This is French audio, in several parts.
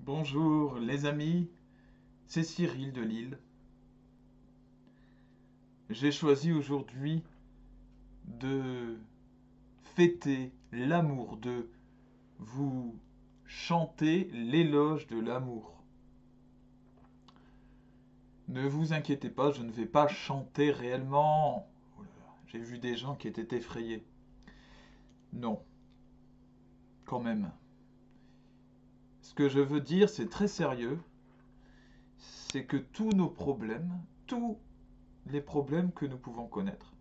Bonjour les amis, c'est Cyril de Lille. J'ai choisi aujourd'hui de fêter l'amour, de vous chanter l'éloge de l'amour. Ne vous inquiétez pas, je ne vais pas chanter réellement. Oh là là, j'ai vu des gens qui étaient effrayés. Non, quand même. Ce que je veux dire, c'est très sérieux, c'est que tous nos problèmes, tous les problèmes que nous pouvons connaître,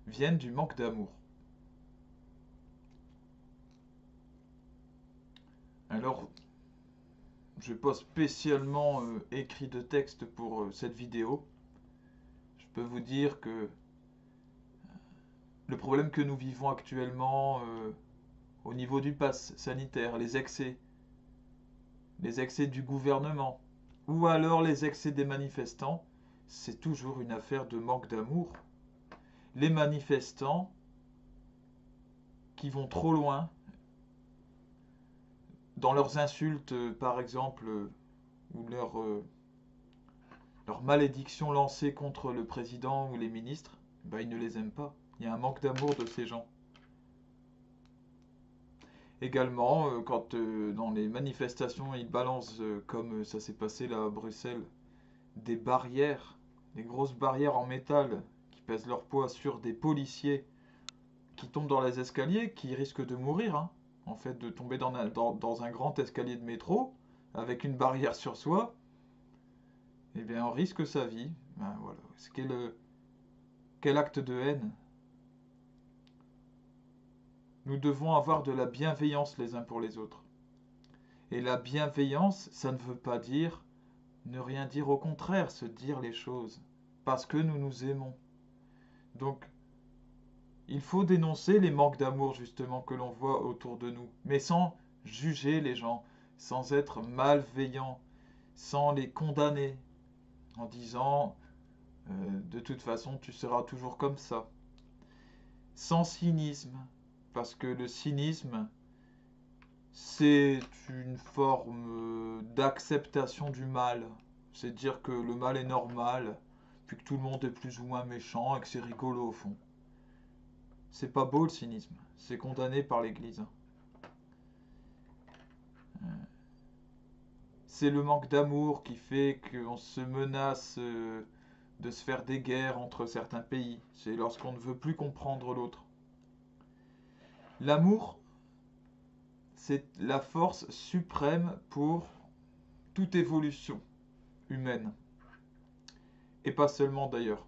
viennent du manque d'amour. Alors, je n'ai pas spécialement écrit de texte pour cette vidéo. Je peux vous dire que le problème que nous vivons actuellement au niveau du pass sanitaire, les excès du gouvernement, ou alors les excès des manifestants, c'est toujours une affaire de manque d'amour. Les manifestants qui vont trop loin dans leurs insultes, par exemple, ou leurs malédictions lancées contre le président ou les ministres, bah, ils ne les aiment pas. Il y a un manque d'amour de ces gens. Également, quand dans les manifestations, ils balancent, comme ça s'est passé là à Bruxelles, des barrières, des grosses barrières en métal qui pèsent leur poids sur des policiers qui tombent dans les escaliers, qui risquent de mourir, hein. En fait, de tomber dans un grand escalier de métro avec une barrière sur soi, eh bien, on risque sa vie. Ben, voilà. Quel acte de haine. Nous devons avoir de la bienveillance les uns pour les autres. Et la bienveillance, ça ne veut pas dire ne rien dire, au contraire, se dire les choses. Parce que nous nous aimons. Donc, il faut dénoncer les manques d'amour justement que l'on voit autour de nous, mais sans juger les gens, sans être malveillant, sans les condamner, en disant de toute façon tu seras toujours comme ça. Sans cynisme, parce que le cynisme, c'est une forme d'acceptation du mal. C'est dire que le mal est normal, puis que tout le monde est plus ou moins méchant et que c'est rigolo au fond. C'est pas beau le cynisme, c'est condamné par l'Église. C'est le manque d'amour qui fait qu'on se menace de se faire des guerres entre certains pays. C'est lorsqu'on ne veut plus comprendre l'autre. L'amour, c'est la force suprême pour toute évolution humaine. Et pas seulement d'ailleurs.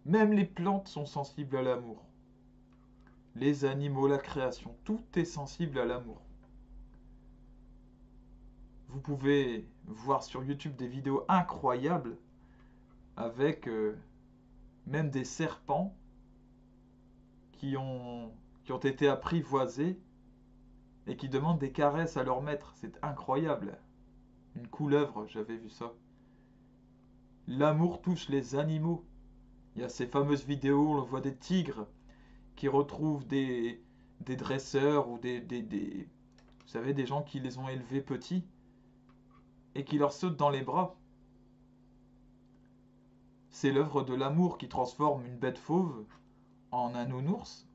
Même les plantes sont sensibles à l'amour. Les animaux, la création, tout est sensible à l'amour. Vous pouvez voir sur YouTube des vidéos incroyables avec même des serpents qui ont, qui ont été apprivoisés et qui demandent des caresses à leur maître. C'est incroyable. Une couleuvre, j'avais vu ça. L'amour touche les animaux. Il y a ces fameuses vidéos où on voit des tigres qui retrouvent des dresseurs ou vous savez, des gens qui les ont élevés petits et qui leur sautent dans les bras. C'est l'œuvre de l'amour qui transforme une bête fauve en un nounours.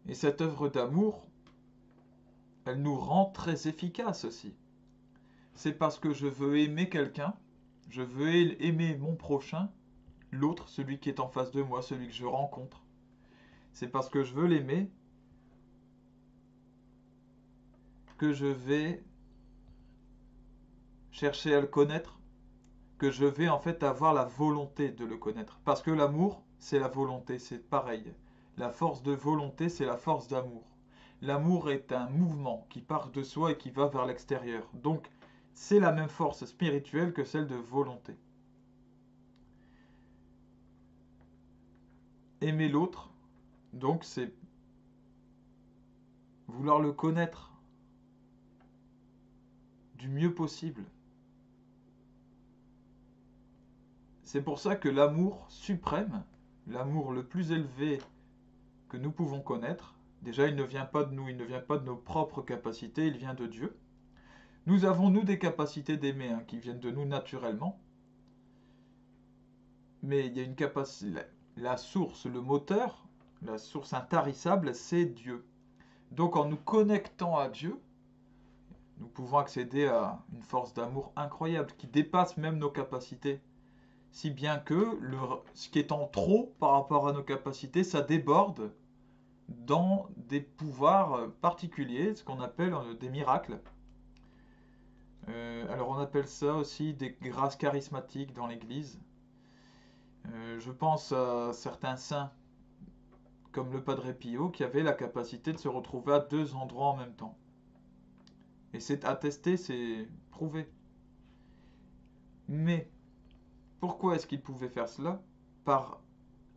Et cette œuvre d'amour, elle nous rend très efficaces aussi. C'est parce que je veux aimer quelqu'un, je veux aimer mon prochain, l'autre, celui qui est en face de moi, celui que je rencontre. C'est parce que je veux l'aimer que je vais chercher à le connaître, que je vais en fait avoir la volonté de le connaître. Parce que l'amour, c'est la volonté, c'est pareil. La force de volonté, c'est la force d'amour. L'amour est un mouvement qui part de soi et qui va vers l'extérieur. Donc, c'est la même force spirituelle que celle de volonté. Aimer l'autre, donc c'est vouloir le connaître du mieux possible. C'est pour ça que l'amour suprême, l'amour le plus élevé que nous pouvons connaître, Déjà, il ne vient pas de nous, il ne vient pas de nos propres capacités, il vient de Dieu. Nous avons, nous, des capacités d'aimer hein, qui viennent de nous naturellement, mais il y a une capacité, la source, le moteur, la source intarissable, c'est Dieu. Donc en nous connectant à Dieu, nous pouvons accéder à une force d'amour incroyable qui dépasse même nos capacités. Si bien que ce qui est en trop par rapport à nos capacités, ça déborde dans des pouvoirs particuliers, ce qu'on appelle des miracles. Alors on appelle ça aussi des grâces charismatiques dans l'Église. Je pense à certains saints, comme le Padre Pio, qui avait la capacité de se retrouver à deux endroits en même temps. Et c'est attesté, c'est prouvé. Mais pourquoi est-ce qu'il pouvait faire cela? Par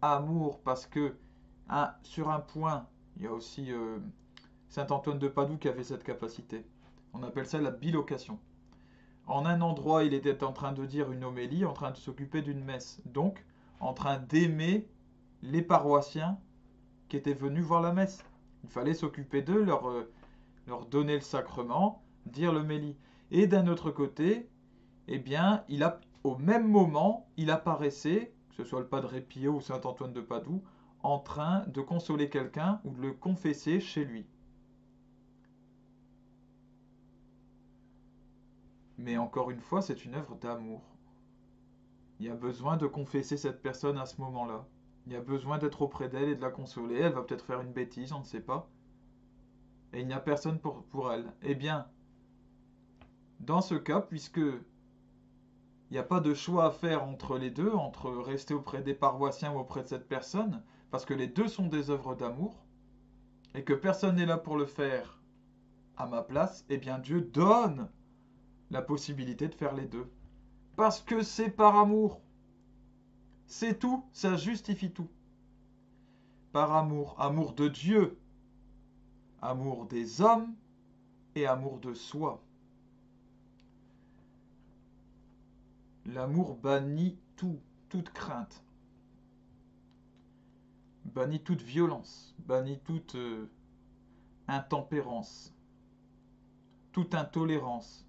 amour, parce que sur un point, il y a aussi Saint Antoine de Padoue qui avait cette capacité. On appelle ça la bilocation. En un endroit, il était en train de dire une homélie, en train de s'occuper d'une messe. Donc, en train d'aimer les paroissiens qui étaient venus voir la messe. Il fallait s'occuper d'eux, leur donner le sacrement, dire l'homélie. Et d'un autre côté, eh bien, au même moment, il apparaissait, que ce soit le Padre Pio ou Saint Antoine de Padoue, en train de consoler quelqu'un ou de le confesser chez lui. Mais encore une fois, c'est une œuvre d'amour. Il y a besoin de confesser cette personne à ce moment-là. Il y a besoin d'être auprès d'elle et de la consoler. Elle va peut-être faire une bêtise, on ne sait pas. Et il n'y a personne pour elle. Eh bien, dans ce cas, puisque il n'y a pas de choix à faire entre les deux, entre rester auprès des paroissiens ou auprès de cette personne, parce que les deux sont des œuvres d'amour, et que personne n'est là pour le faire à ma place, eh bien Dieu donne la possibilité de faire les deux. Parce que c'est par amour. C'est tout, ça justifie tout. Par amour, amour de Dieu, amour des hommes et amour de soi. L'amour bannit tout, toute crainte, bannit toute violence, bannit toute intempérance, toute intolérance.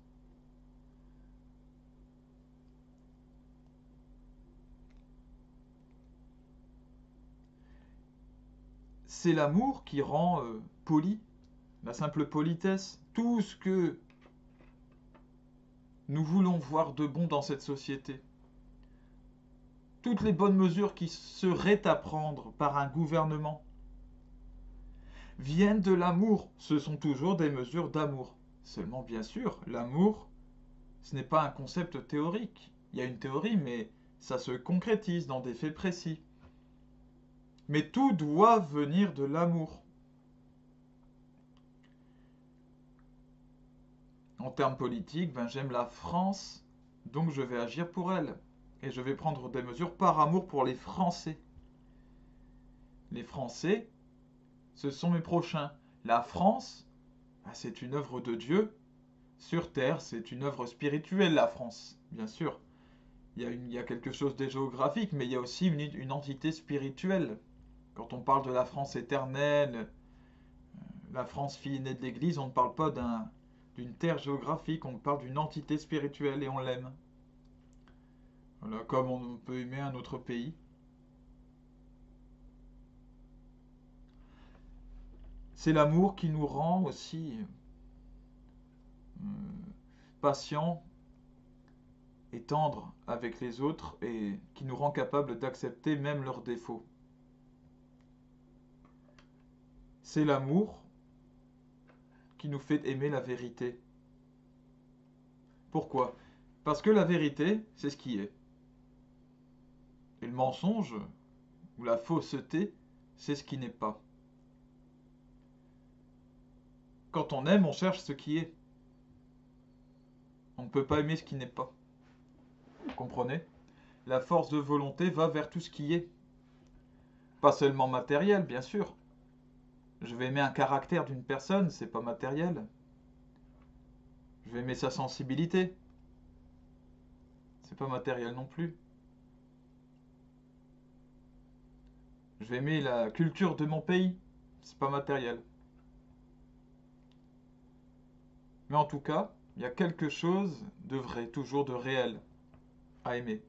C'est l'amour qui rend poli, la simple politesse, tout ce que nous voulons voir de bon dans cette société. Toutes les bonnes mesures qui seraient à prendre par un gouvernement viennent de l'amour. Ce sont toujours des mesures d'amour. Seulement, bien sûr, l'amour, ce n'est pas un concept théorique. Il y a une théorie, mais ça se concrétise dans des faits précis. Mais tout doit venir de l'amour. En termes politiques, ben, j'aime la France, donc je vais agir pour elle. Et je vais prendre des mesures par amour pour les Français. Les Français, ce sont mes prochains. La France, ben, c'est une œuvre de Dieu. Sur Terre, c'est une œuvre spirituelle, la France, bien sûr. Il y a quelque chose de géographique, mais il y a aussi une entité spirituelle. Quand on parle de la France éternelle, la France fille née de l'Église, on ne parle pas d'une terre géographique, on parle d'une entité spirituelle et on l'aime. Voilà, comme on peut aimer un autre pays. C'est l'amour qui nous rend aussi euh, patients et tendres avec les autres et qui nous rend capables d'accepter même leurs défauts. C'est l'amour qui nous fait aimer la vérité. Pourquoi? Parce que la vérité, c'est ce qui est. Et le mensonge, ou la fausseté, c'est ce qui n'est pas. Quand on aime, on cherche ce qui est. On ne peut pas aimer ce qui n'est pas. Vous comprenez? La force de volonté va vers tout ce qui est. Pas seulement matériel, bien sûr. Je vais aimer un caractère d'une personne, c'est pas matériel. Je vais aimer sa sensibilité. C'est pas matériel non plus. Je vais aimer la culture de mon pays. c'est pas matériel. Mais en tout cas, il y a quelque chose de vrai, toujours de réel à aimer.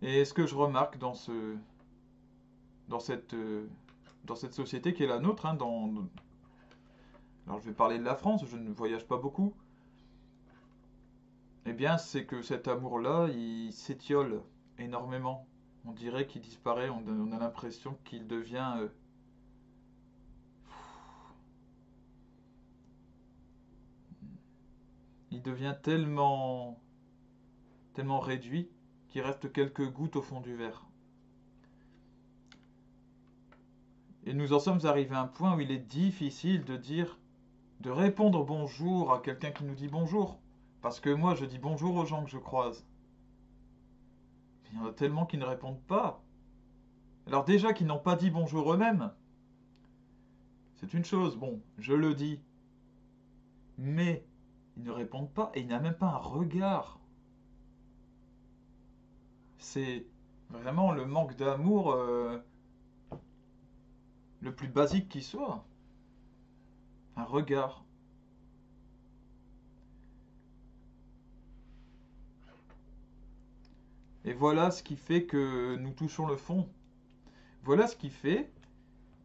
Et ce que je remarque dans cette, euh, dans cette société qui est la nôtre, hein, alors je vais parler de la France, je ne voyage pas beaucoup, eh bien c'est que cet amour-là, il s'étiole énormément. On dirait qu'il disparaît, on a l'impression qu'il devient il devient tellement réduit qu'il reste quelques gouttes au fond du verre. Et nous en sommes arrivés à un point où il est difficile de répondre bonjour à quelqu'un qui nous dit bonjour. Parce que moi, je dis bonjour aux gens que je croise. Il y en a tellement qui ne répondent pas. Alors déjà qu'ils n'ont pas dit bonjour eux-mêmes, c'est une chose, bon, je le dis. Mais ils ne répondent pas et il n'y a même pas un regard. C'est vraiment le manque d'amour le plus basique qui soit. Un regard. Et voilà ce qui fait que nous touchons le fond. Voilà ce qui fait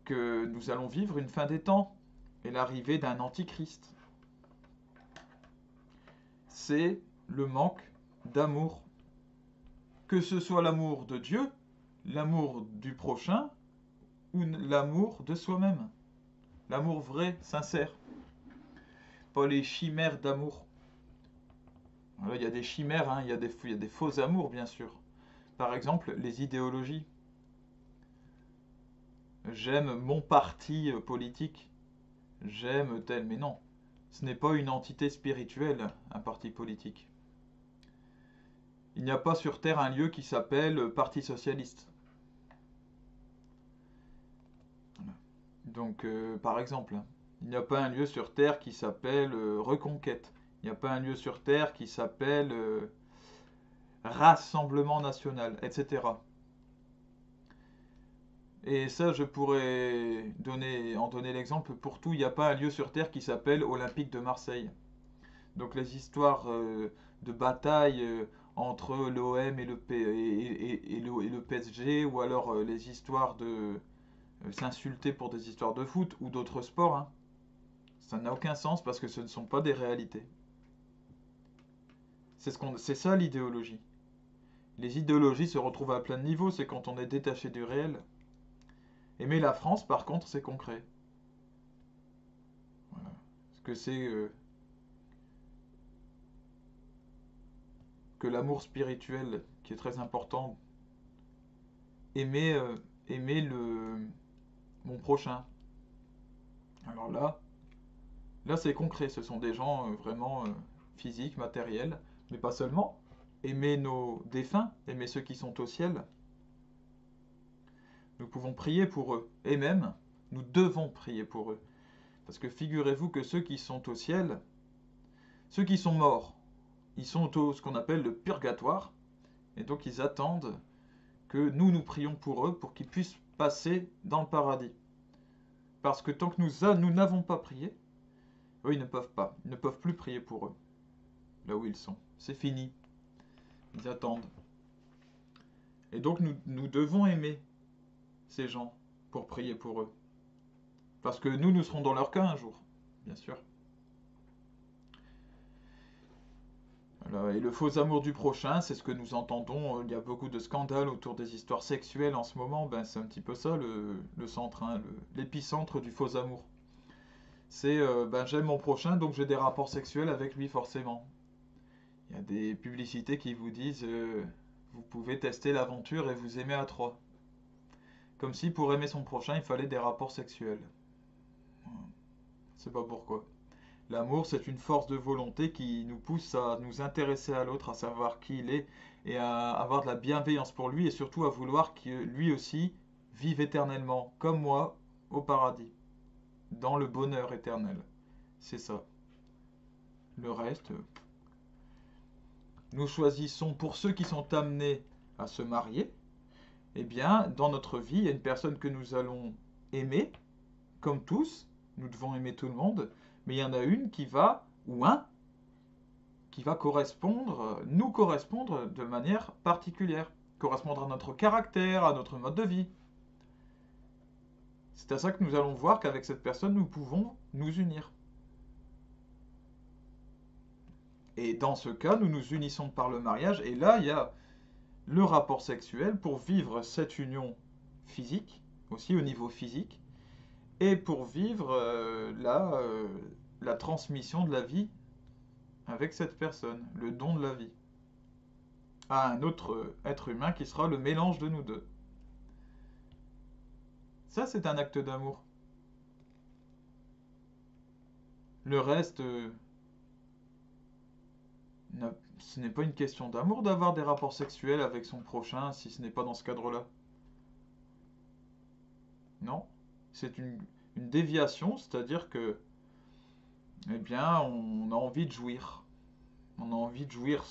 que nous allons vivre une fin des temps et l'arrivée d'un antichrist. C'est le manque d'amour. Que ce soit l'amour de Dieu, l'amour du prochain ou l'amour de soi-même. L'amour vrai, sincère. Pas les chimères d'amour. Voilà, il y a des chimères, hein, il y a des faux amours, bien sûr. Par exemple, les idéologies. J'aime mon parti politique. J'aime tel. Mais non, ce n'est pas une entité spirituelle, un parti politique. Il n'y a pas sur Terre un lieu qui s'appelle Parti Socialiste. Donc, par exemple, il n'y a pas un lieu sur Terre qui s'appelle Reconquête. Il n'y a pas un lieu sur Terre qui s'appelle Rassemblement National, etc. Et ça, je pourrais en donner l'exemple pour tout. Il n'y a pas un lieu sur Terre qui s'appelle Olympique de Marseille. Donc les histoires de bataille entre l'OM et le PSG, ou alors les histoires de s'insulter pour des histoires de foot ou d'autres sports, hein, ça n'a aucun sens parce que ce ne sont pas des réalités. C'est ça l'idéologie. Les idéologies se retrouvent à plein de niveaux, c'est quand on est détaché du réel. Aimer la France, par contre, c'est concret. Voilà. Parce que c'est que l'amour spirituel, qui est très important, aimer, aimer mon prochain. Alors là c'est concret, ce sont des gens vraiment physiques, matériels, mais pas seulement. Aimer nos défunts, aimer ceux qui sont au ciel. Nous pouvons prier pour eux, et même, nous devons prier pour eux. Parce que figurez-vous que ceux qui sont au ciel, ceux qui sont morts, ils sont au ce qu'on appelle le purgatoire, et donc ils attendent que nous prions pour eux pour qu'ils puissent passer dans le paradis. Parce que tant que nous n'avons pas prié, eux ils ne peuvent pas, ils ne peuvent plus prier pour eux, là où ils sont. C'est fini, ils attendent. Et donc nous devons aimer ces gens pour prier pour eux. Parce que nous serons dans leur cas un jour, bien sûr. Voilà. Et le faux amour du prochain, c'est ce que nous entendons. Il y a beaucoup de scandales autour des histoires sexuelles en ce moment. Ben, c'est un petit peu ça le centre, hein, l'épicentre du faux amour. C'est ben, j'aime mon prochain, donc j'ai des rapports sexuels avec lui forcément. Il y a des publicités qui vous disent vous pouvez tester l'aventure et vous aimer à trois. Comme si pour aimer son prochain, il fallait des rapports sexuels. C'est pas pourquoi. L'amour, c'est une force de volonté qui nous pousse à nous intéresser à l'autre, à savoir qui il est, et à avoir de la bienveillance pour lui, et surtout à vouloir que lui aussi vive éternellement, comme moi, au paradis, dans le bonheur éternel. C'est ça. Le reste, nous choisissons pour ceux qui sont amenés à se marier, eh bien, dans notre vie, il y a une personne que nous allons aimer, comme tous, nous devons aimer tout le monde, mais il y en a une qui va, ou un, qui va correspondre, nous correspondre de manière particulière, correspondre à notre caractère, à notre mode de vie. C'est à ça que nous allons voir qu'avec cette personne, nous pouvons nous unir. Et dans ce cas, nous nous unissons par le mariage, et là, il y a le rapport sexuel pour vivre cette union physique, aussi au niveau physique, et pour vivre la transmission de la vie avec cette personne, le don de la vie, à un autre être humain qui sera le mélange de nous deux. Ça, c'est un acte d'amour. Le reste, ce n'est pas une question d'amour d'avoir des rapports sexuels avec son prochain si ce n'est pas dans ce cadre-là. Non, c'est une déviation, c'est-à-dire que, eh bien, on a envie de jouir. On a envie de jouir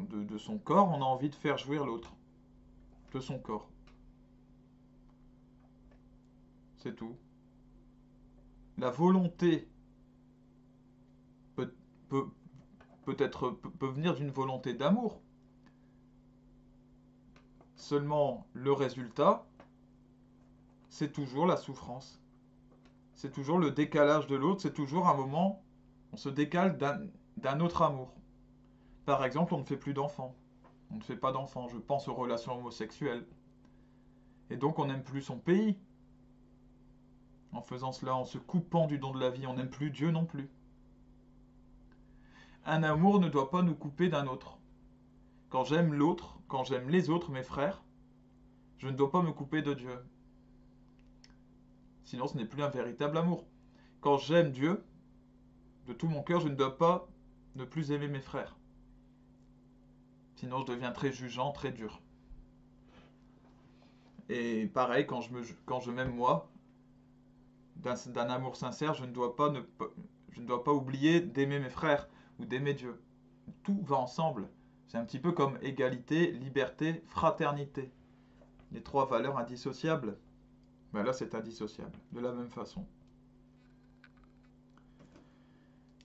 de son corps, on a envie de faire jouir l'autre de son corps. C'est tout. La volonté peut, peut, peut venir d'une volonté d'amour. Seulement, le résultat, c'est toujours la souffrance. C'est toujours le décalage de l'autre, c'est toujours un moment, on se décale d'un autre amour. Par exemple, on ne fait plus d'enfants. On ne fait pas d'enfants, je pense aux relations homosexuelles. Et donc on n'aime plus son pays. En faisant cela, en se coupant du don de la vie, on n'aime plus Dieu non plus. Un amour ne doit pas nous couper d'un autre. Quand j'aime l'autre, quand j'aime les autres, mes frères, je ne dois pas me couper de Dieu. Sinon, ce n'est plus un véritable amour. Quand j'aime Dieu, de tout mon cœur, je ne dois pas ne plus aimer mes frères. Sinon, je deviens très jugeant, très dur. Et pareil, quand je m'aime moi, d'un amour sincère, je ne dois pas oublier d'aimer mes frères ou d'aimer Dieu. Tout va ensemble. C'est un petit peu comme égalité, liberté, fraternité. Les trois valeurs indissociables. Ben là, c'est indissociable, de la même façon.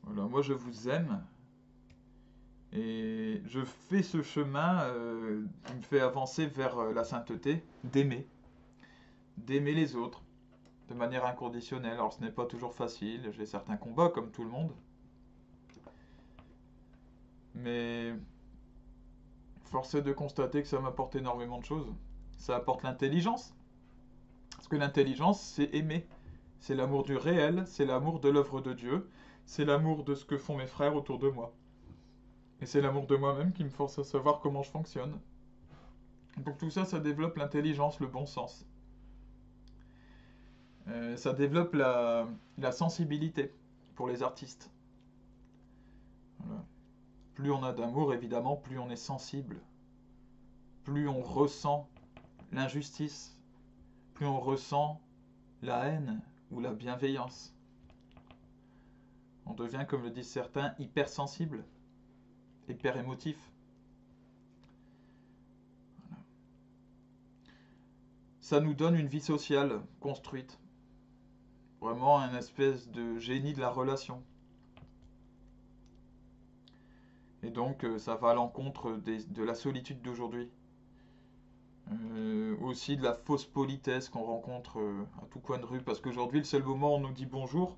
Voilà, moi je vous aime et je fais ce chemin qui me fait avancer vers la sainteté, d'aimer les autres de manière inconditionnelle. Alors ce n'est pas toujours facile, j'ai certains combats comme tout le monde, mais force est de constater que ça m'apporte énormément de choses. Ça apporte l'intelligence, parce que l'intelligence c'est aimer, c'est l'amour du réel, c'est l'amour de l'œuvre de Dieu, c'est l'amour de ce que font mes frères autour de moi. Et c'est l'amour de moi-même qui me force à savoir comment je fonctionne. Donc tout ça, ça développe l'intelligence, le bon sens. Ça développe la sensibilité pour les artistes. Voilà. Plus on a d'amour, évidemment, plus on est sensible. Plus on ressent l'injustice. Plus on ressent la haine ou la bienveillance. On devient, comme le disent certains, hypersensible, hyper émotif. Voilà. Ça nous donne une vie sociale construite. Vraiment un espèce de génie de la relation. Et donc ça va à l'encontre de la solitude d'aujourd'hui. Aussi de la fausse politesse qu'on rencontre à tout coin de rue. Parce qu'aujourd'hui, le seul moment où on nous dit bonjour,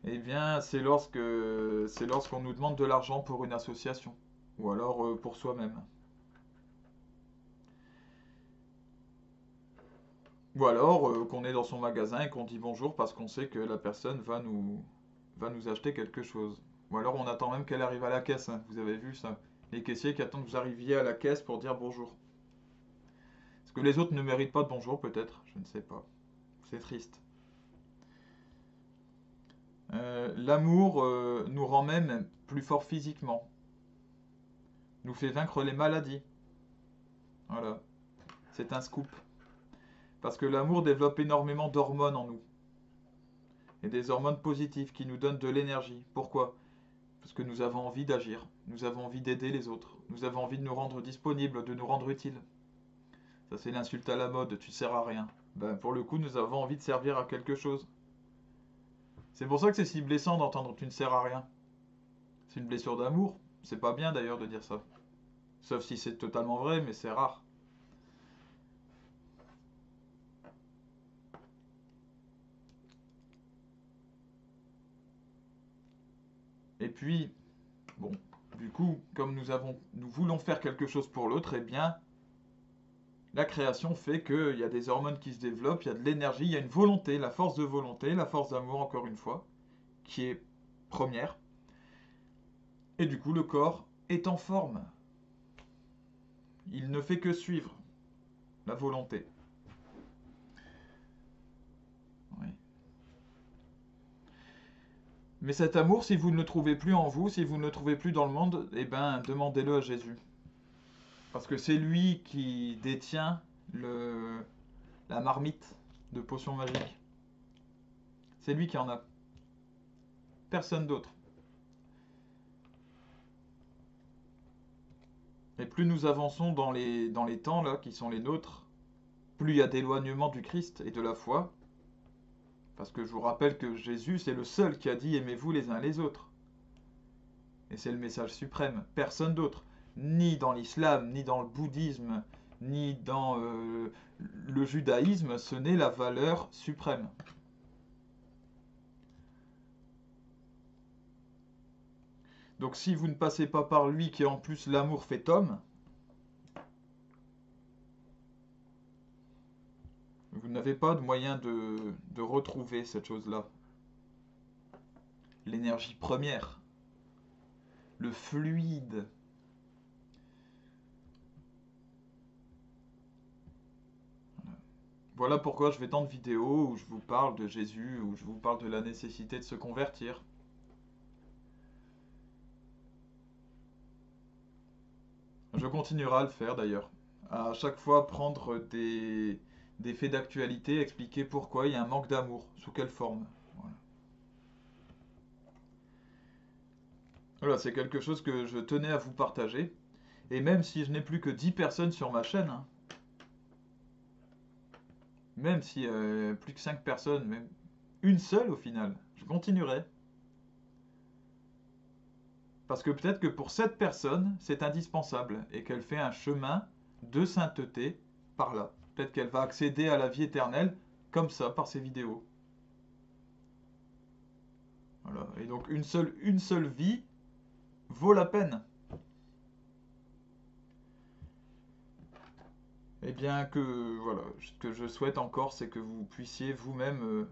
eh bien, c'est lorsqu'on nous demande de l'argent pour une association. Ou alors pour soi-même. Ou alors qu'on est dans son magasin et qu'on dit bonjour parce qu'on sait que la personne va nous acheter quelque chose. Ou alors on attend même qu'elle arrive à la caisse, hein. Vous avez vu ça? Les caissiers qui attendent que vous arriviez à la caisse pour dire bonjour. Est-ce que les autres ne méritent pas de bonjour peut-être? Je ne sais pas. C'est triste. L'amour nous rend même plus forts physiquement. Nous fait vaincre les maladies. Voilà. C'est un scoop. Parce que l'amour développe énormément d'hormones en nous. Et des hormones positives qui nous donnent de l'énergie. Pourquoi? Parce que nous avons envie d'agir. Nous avons envie d'aider les autres. Nous avons envie de nous rendre disponibles, de nous rendre utiles. Ça, c'est l'insulte à la mode, tu sers à rien. Ben, pour le coup, nous avons envie de servir à quelque chose. C'est pour ça que c'est si blessant d'entendre tu ne sers à rien. C'est une blessure d'amour. C'est pas bien d'ailleurs de dire ça. Sauf si c'est totalement vrai, mais c'est rare. Et puis, bon, du coup, comme nous voulons faire quelque chose pour l'autre, eh bien, la création fait qu'il y a des hormones qui se développent, il y a de l'énergie, il y a une volonté, la force de volonté, la force d'amour, encore une fois, qui est première. Et du coup, le corps est en forme. Il ne fait que suivre la volonté. Oui. Mais cet amour, si vous ne le trouvez plus en vous, si vous ne le trouvez plus dans le monde, eh ben, demandez-le à Jésus. Parce que c'est lui qui détient la marmite de potions magiques. C'est lui qui en a. Personne d'autre. Et plus nous avançons dans les temps là, qui sont les nôtres, plus il y a d'éloignement du Christ et de la foi. Parce que je vous rappelle que Jésus, c'est le seul qui a dit aimez-vous les uns les autres. Et c'est le message suprême. Personne d'autre. Ni dans l'islam, ni dans le bouddhisme, ni dans le judaïsme, ce n'est la valeur suprême. Donc si vous ne passez pas par lui qui en plus l'amour fait homme, vous n'avez pas de moyen de retrouver cette chose-là. L'énergie première, le fluide. Voilà pourquoi je fais tant de vidéos où je vous parle de Jésus, où je vous parle de la nécessité de se convertir. Je continuerai à le faire d'ailleurs. À chaque fois prendre des faits d'actualité, expliquer pourquoi il y a un manque d'amour, sous quelle forme. Voilà, voilà, c'est quelque chose que je tenais à vous partager. Et même si je n'ai plus que 10 personnes sur ma chaîne, hein, même si plus que 5 personnes, même une seule au final, je continuerai. Parce que peut-être que pour cette personne, c'est indispensable et qu'elle fait un chemin de sainteté par là. Peut-être qu'elle va accéder à la vie éternelle comme ça, par ces vidéos. Voilà. Et donc une seule vie vaut la peine. Et bien que, voilà, ce que je souhaite encore, c'est que vous puissiez vous-même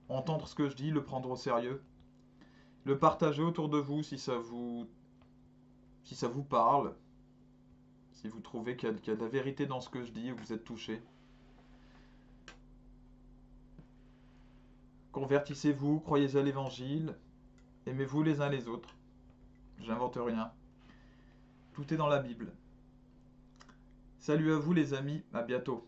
entendre ce que je dis, le prendre au sérieux, le partager autour de vous si ça vous parle, si vous trouvez qu'il y a de la vérité dans ce que je dis, ou que vous êtes touché. Convertissez-vous, croyez à l'évangile, aimez-vous les uns les autres. J'invente rien. Tout est dans la Bible. Salut à vous les amis, à bientôt.